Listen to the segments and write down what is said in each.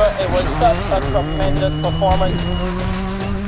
It was such a tremendous performance.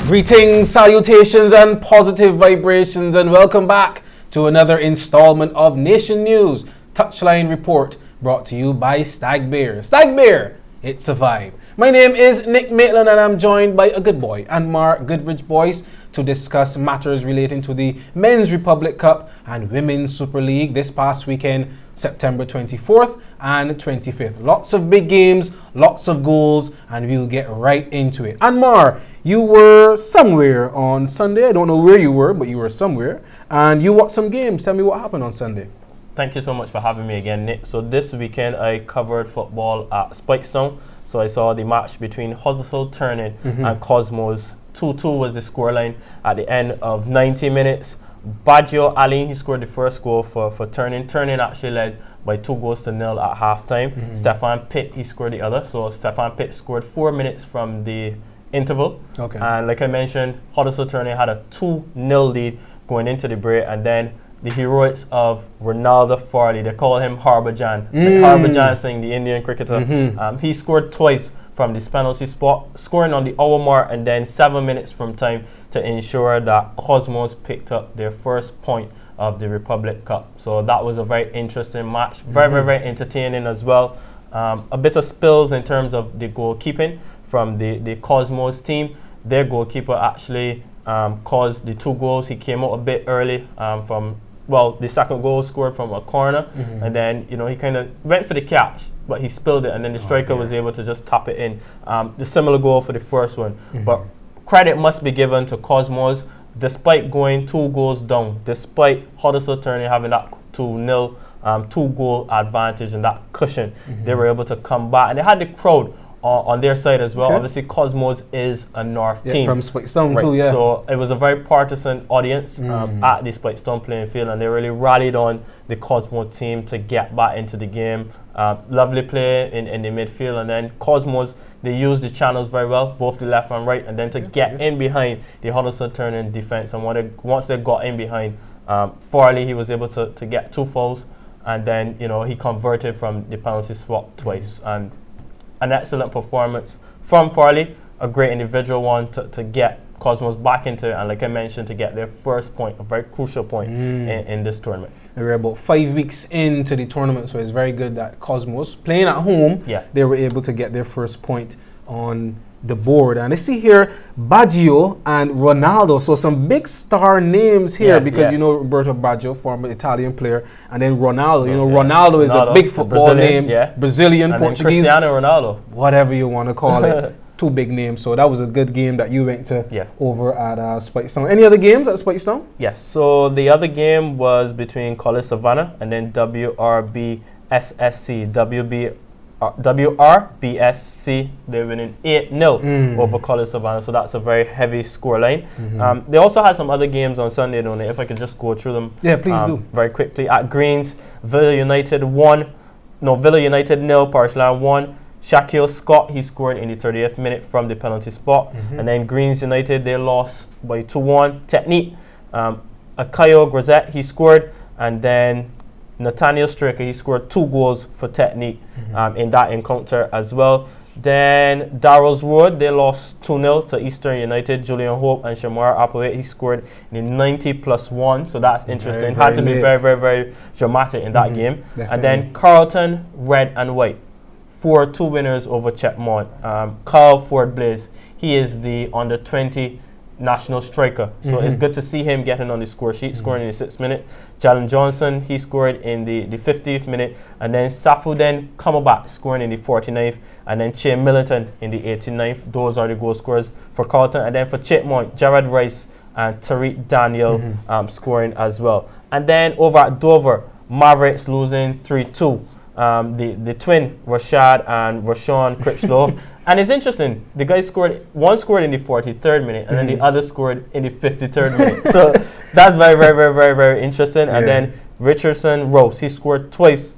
Greetings, salutations, and positive vibrations, and welcome back to another installment of Nation News Touchline Report, brought to you by Stag Beer. Stag Beer, it's a vibe. My name is Nick Maitland, and I'm joined by a good boy, Anmar, Goodridge, Boyce, to discuss matters relating to the Men's Republic Cup and Women's Super League this past weekend, September 24th and 25th. Lots of big games, lots of goals, and we'll get right into it. Anmar, you were somewhere on Sunday. I don't know where you were, but you were somewhere. And you watched some games. Tell me what happened on Sunday. Thank you so much for having me again, Nick. So this weekend I covered football at Spikestown. So I saw the match between Huddersfield Turning and Cosmos. 2-2 was the scoreline at the end of 90 minutes. Baggio Ali, he scored the first goal for Turning. Turning actually led by 2-0 at halftime. Stefan Pitt, he scored the other. So Stefan Pitt scored 4 minutes from the interval. Okay. And like I mentioned, Huddersfield Turning had a 2-0 lead going into the break, and then the heroics of Ronaldo Farley, they call him Harbhajan. Like Harbhajan Singh, the Indian cricketer. He scored twice from this penalty spot, scoring on the hour mark and then 7 minutes from time to ensure that Cosmos picked up their first point of the Republic Cup. So that was a very interesting match, very entertaining as well. A bit of spills in terms of the goalkeeping from the Cosmos team. Their goalkeeper actually caused the 2 goals. He came out a bit early the second goal scored from a corner, and then he kind of went for the catch, but he spilled it, and then the striker was able to just tap it in. The similar goal for the first one, but credit must be given to Cosmos, despite going 2 goals down, despite Huddersfield Turning having that 2-0 2-goal advantage and that cushion, they were able to come back, and they had the crowd on their side as well. Obviously, Cosmos is a North team. From Spikestown too, yeah. So it was a very partisan audience at the Spikestown playing field, and they really rallied on the Cosmos team to get back into the game. Lovely play in the midfield, and then Cosmos, they used the channels very well, both the left and right, and then to get in behind the Huddersfield Turning defense. And once they got in behind, Farley, he was able to get 2 fouls, and then he converted from the penalty spot twice. And an excellent performance from Farley, a great individual one to get Cosmos back into it, and like I mentioned, to get their first point, a very crucial point in this tournament. We're about 5 weeks into the tournament, so it's very good that Cosmos, playing at home, they were able to get their first point on the board. And I see here Baggio and Ronaldo, so some big star names here, because Roberto Baggio, former Italian player, and then Ronaldo. Ronaldo is a big football name, Brazilian, and Portuguese, Cristiano Ronaldo, whatever you want to call it. 2 big names. So that was a good game that you went to over at Spikestown. Any other games at Spikestown? Yes. So the other game was between College Savannah and then WRBSSC. WRBSC, they're winning 8-0 over College Savannah. So that's a very heavy scoreline. They also had some other games on Sunday, don't they? If I could just go through them. Yeah, please do. Very quickly. At Greens, Villa United 0, Parishland 1. Shaquille Scott, he scored in the 30th minute from the penalty spot. And then Greens United, they lost by 2-1. Technique, Akayo Grisette, he scored. And then Nathaniel Straker, he scored 2 goals for Technique in that encounter as well. Then Darrell's Road, they lost 2-0 to Eastern United. Julian Hope and Shamar Applewhite, he scored in the 90+1. So that's interesting. Had to be very dramatic in that game. Definitely. And then Carlton, Red and White. 4-2 winners over Chetmont. Carl Ford Blaze, he is the under-20 national striker. So it's good to see him getting on the score sheet, scoring in the 6th minute. Jalen Johnson, he scored in the 50th minute. And then Safuden Cumberbatch scoring in the 49th. And then Che Millington in the 89th. Those are the goal scorers for Carlton. And then for Chetmont, Jared Rice and Tariq Daniel scoring as well. And then over at Dover, Mavericks losing 3-2. The twin, Rashad and Rashawn Critchlow. And it's interesting, the guy one scored in the 43rd minute, and then the other scored in the 53rd minute. So that's very interesting. And then Richardson Rose, he scored twice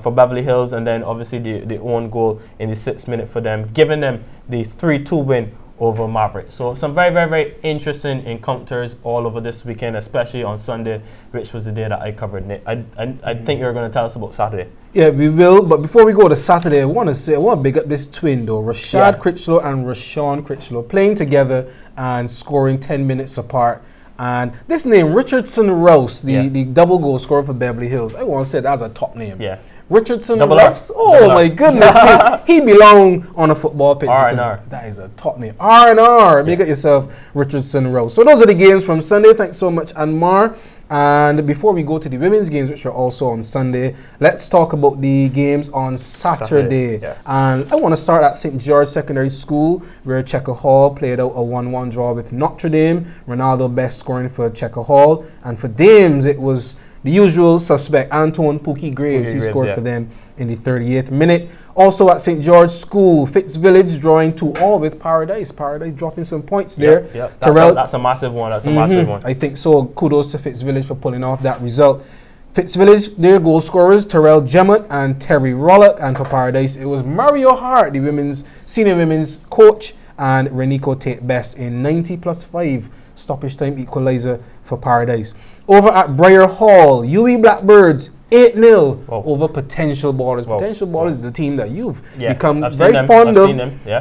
for Beverly Hills, and then obviously the own goal in the 6th minute for them, giving them the 3-2 win over Maverick. So some very, very, very interesting encounters all over this weekend, especially on Sunday, which was the day that I covered, Nick. I think you're going to tell us about Saturday. Yeah, we will. But before we go to Saturday, I want to big up this twin, though. Rashad Critchlow and Rashawn Critchlow playing together and scoring 10 minutes apart. And this name, Richardson Rouse, the double goal scorer for Beverly Hills, I want to say that's a top name. Yeah. Richardson Rouse. Oh my goodness me. He belong on a football pitch. R&R. That is a top name. R&R. Make it yourself, Richardson Rouse. So those are the games from Sunday. Thanks so much, Anmar. And before we go to the women's games, which are also on Sunday, let's talk about the games on Saturday. Yeah. And I want to start at St. George Secondary School, where Checker Hall played out a 1-1 draw with Notre Dame. Ronaldo best scoring for Checker Hall. And for Dames, it was the usual suspect, Antoine Pookie Graves. He scored for them in the 38th minute. Also at St. George School, Fitzvillage drawing 2-2 with Paradise. Paradise dropping some points there. Yep. That's a massive one. That's a massive one. I think so. Kudos to Fitzvillage for pulling off that result. Fitzvillage, their goal scorers, Terrell Jemmett and Terry Rollock. And for Paradise, it was Mario Hart, the senior women's coach, and Reniko Tate Best in 90+5 stoppage time equalizer for Paradise. Over at Briar Hall, UE Blackbirds 8-0 over Potential Ballers. Potential Ballers is a team that you've become very fond of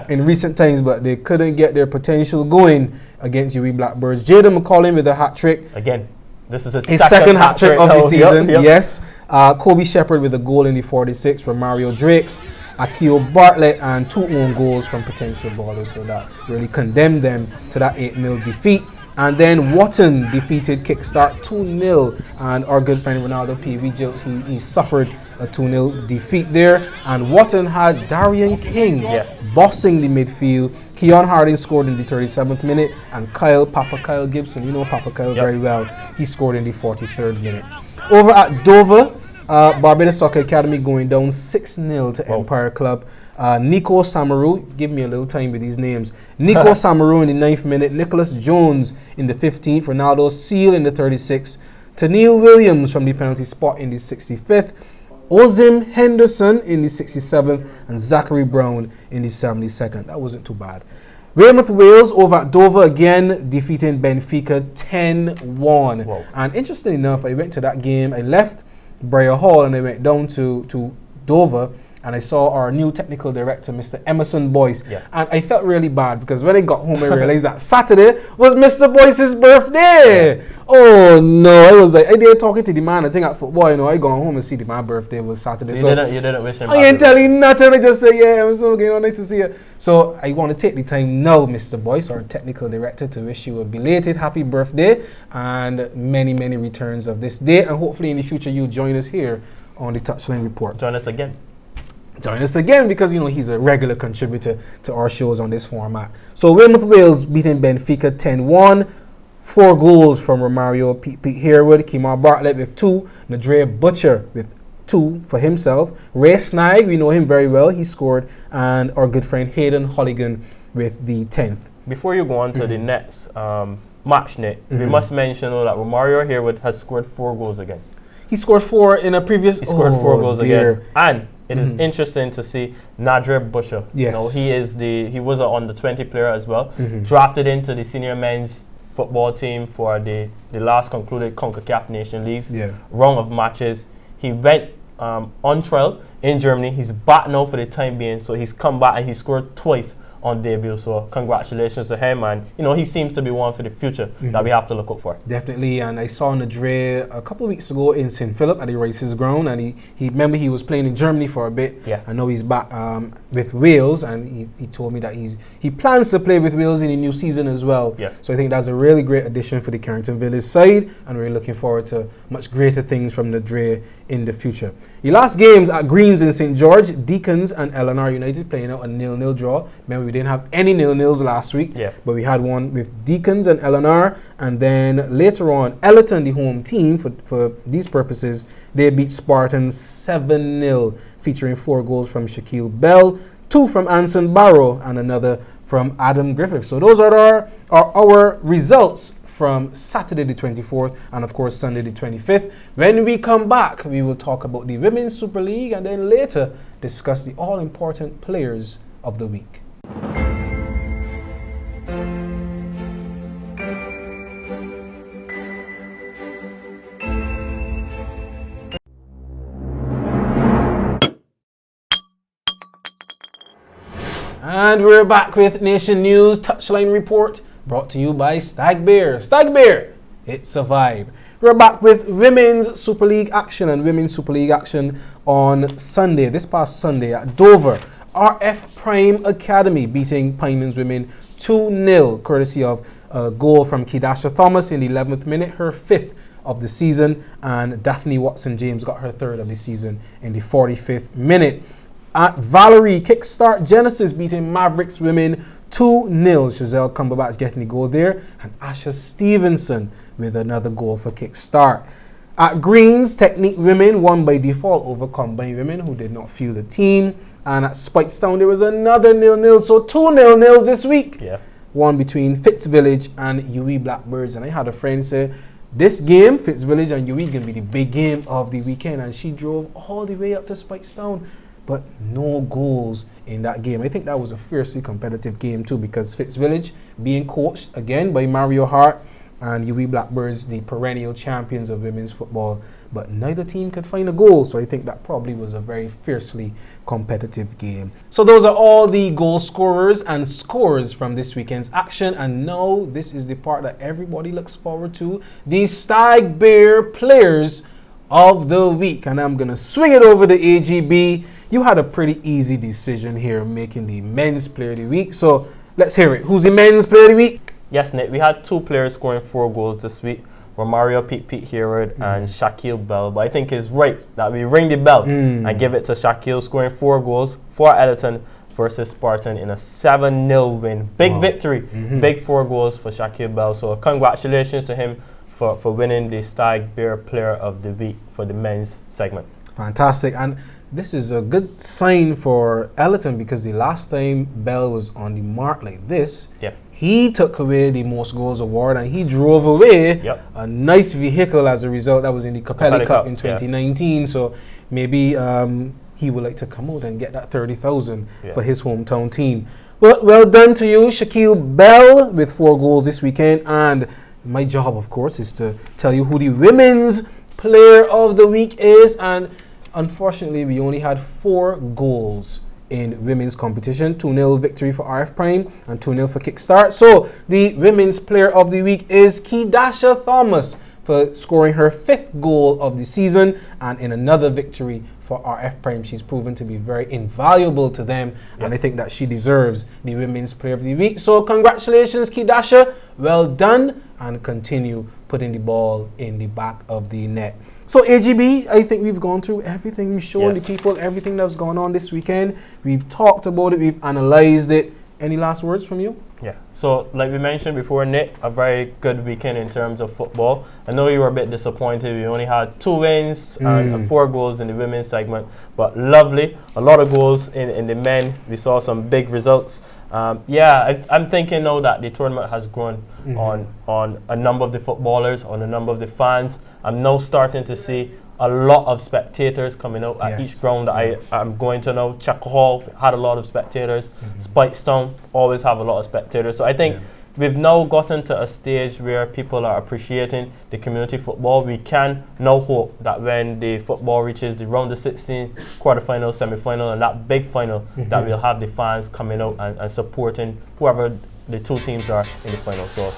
in recent times, but they couldn't get their potential going against UE Blackbirds. Jaden McCollum with a hat-trick. Again, this is his second hat-trick of the season. Yes. Kobe Shepard with a goal in the 46 from Mario Drakes. Akeel Bartlett and 2 own goals from Potential Ballers. So that really condemned them to that 8-0 defeat. And then Wotton defeated Kickstart 2-0. And our good friend Ronaldo P. he suffered a 2-0 defeat there. And Wotton had Darian King bossing the midfield. Keon Harding scored in the 37th minute. And Papa Kyle Gibson, you know Papa Kyle very well, he scored in the 43rd minute. Over at Dover, Barbados Soccer Academy going down 6-0 to Empire Club. Nico Samaru, give me a little time with these names. Nico Samaru in the 9th minute, Nicholas Jones in the 15th, Ronaldo Seal in the 36th, Tennille Williams from the penalty spot in the 65th, Ozim Henderson in the 67th, and Zachary Brown in the 72nd. That wasn't too bad. Weymouth Wales over at Dover again, defeating Benfica 10-1. And interesting enough, I went to that game, I left Briar Hall and I went down to Dover, and I saw our new technical director, Mr. Emerson Boyce. And I felt really bad because when I got home, I realized that Saturday was Mr. Boyce's birthday. Oh no, I was like, I did talking to the man. I think at football, you know, I gone home and see my birthday was Saturday. So you didn't wish him. I ain't telling nothing. I just say, yeah, I'm so okay. Nice to see you. So I want to take the time now, Mr. Boyce, our technical director, to wish you a belated happy birthday and many, many returns of this day. And hopefully in the future you'll join us here on the Touchline Report. Join us again. Join us again because, you know, he's a regular contributor to our shows on this format. So Weymouth Wales beating Benfica 10-1. 4 goals from Romario Pete Harewood, Kemar Bartlett with 2, Nadrea Butcher with 2 for himself. Ray Snag, we know him very well, he scored, and our good friend Hayden Holligan with the 10th. Before you go on to the next match, Nick, we must mention that Romario Harewood has scored 4 goals again. He scored 4 in a previous... He scored 4 goals again. And it is interesting to see Nadra Butcher. Yes. You know, he was on the 20 player as well. Drafted into the senior men's football team for the last concluded CONCACAF Nation Leagues round of matches. He went on trial in Germany. He's back now for the time being. So he's come back and he scored twice on debut. So congratulations to him, and you know, he seems to be one for the future that we have to look out for. Definitely. And I saw Nadre a couple of weeks ago in St. Philip at the Rice's Ground, and he remember he was playing in Germany for a bit. I know he's back with Wales, and he told me that he plans to play with Wales in the new season as well. So I think that's a really great addition for the Carrington Village side, and we're looking forward to much greater things from Nadre in the future. The last games at Greens in St. George, Deacons and LNR United playing out a 0-0 draw. Remember, we didn't have any 0-0s last week, but we had one with Deacons and LNR, and then later on, Ellerton, the home team, for these purposes, they beat Spartans 7-0, featuring 4 goals from Shaquille Bell, 2 from Anson Barrow, and another from Adam Griffith. So those are our results from Saturday the 24th and of course Sunday the 25th. When we come back, we will talk about the Women's Super League and then later discuss the all-important players of the week. And we're back with Nation News Touchline Report, brought to you by Stag Beer. Stag Beer, it's a vibe. We're back with Women's Super League action and Women's Super League action on Sunday, this past Sunday at Dover. RF Prime Academy beating Pinelands Women 2-0, courtesy of a goal from Kedasha Thomas in the 11th minute, her 5th of the season, and Daphne Watson-James got her 3rd of the season in the 45th minute. At Valerie, Kickstart Genesis beating Mavericks Women 2-0. Giselle Cumberbatch getting the goal there, and Asha Stevenson with another goal for Kickstart. At Greens, Technique Women won by default over Combined Women, who did not feel the team. And at Spikestown, there was another 0-0, so 2 0-0s this week. Yeah. One between Fitzvillage and UE Blackbirds. And I had a friend say, this game, Fitzvillage and UE, going to be the big game of the weekend. And she drove all the way up to Spikestown, but no goals in that game. I think that was a fiercely competitive game too, because Fitzvillage being coached again by Mario Hart, and UE Blackbirds, the perennial champions of women's football, but neither team could find a goal, so I think that probably was a very fiercely competitive game. So those are all the goal scorers and scores from this weekend's action, and now this is the part that everybody looks forward to, the Stag Bear Players of the Week. And I'm going to swing it over to AGB. You had a pretty easy decision here making the Men's Player of the Week, so let's hear it. Who's the Men's Player of the Week? Yes, Nick, we had 2 players scoring 4 goals this week, Romario Pete Herod and Shaquille Bell. But I think it's right that we ring the bell and give it to Shaquille, scoring 4 goals for Ellerton versus Spartan in a 7-0 win. Big victory, big 4 goals for Shaquille Bell. So congratulations to him for winning the Stag Bear Player of the Week for the men's segment. Fantastic. And this is a good sign for Ellerton, because the last time Bell was on the mark like this, he took away the most goals award and he drove away a nice vehicle as a result. That was in the Capelli Cup in 2019. So maybe he would like to come out and get that 30,000 for his hometown team. Well done to you, Shaquille Bell, with 4 goals this weekend. And my job, of course, is to tell you who the Women's Player of the Week is. And unfortunately, we only had 4 goals in women's competition. 2-0 victory for RF Prime and 2-0 for Kickstart. So the Women's Player of the Week is Kedasha Thomas for scoring her 5th goal of the season, and in another victory for RF Prime. She's proven to be very invaluable to them, and I think that she deserves the Women's Player of the Week. So congratulations, Kedasha. Well done, and continue putting the ball in the back of the net. So AGB, I think we've gone through everything. We've shown the people everything that's gone on this weekend. We've talked about it. We've analyzed it. Any last words from you? Yeah. So like we mentioned before, Nick, a very good weekend in terms of football. I know you were a bit disappointed. We only had 2 wins and 4 goals in the women's segment, but lovely. A lot of goals in the men. We saw some big results. I'm thinking now that the tournament has grown on a number of the footballers, on a number of the fans. I'm now starting to see a lot of spectators coming out at each ground that I'm going to now. Checker Hall had a lot of spectators. Spikestown always have a lot of spectators. So I think we've now gotten to a stage where people are appreciating the community football. We can now hope that when the football reaches the round of 16, quarterfinal, semi-final, and that big final, that we'll have the fans coming out and supporting whoever the 2 teams are in the final. So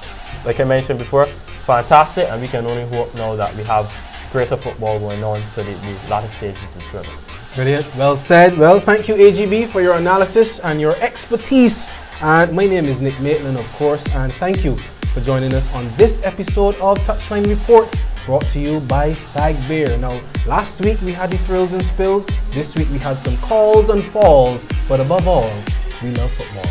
like I mentioned before, fantastic, and we can only hope now that we have greater football going on to the latter stages of the tournament. Brilliant. Well said. Well, thank you, AGB, for your analysis and your expertise. And my name is Nick Maitland, of course, and thank you for joining us on this episode of Touchline Report, brought to you by Stag Bear. Now, last week we had the thrills and spills. This week we had some calls and falls, but above all, we love football.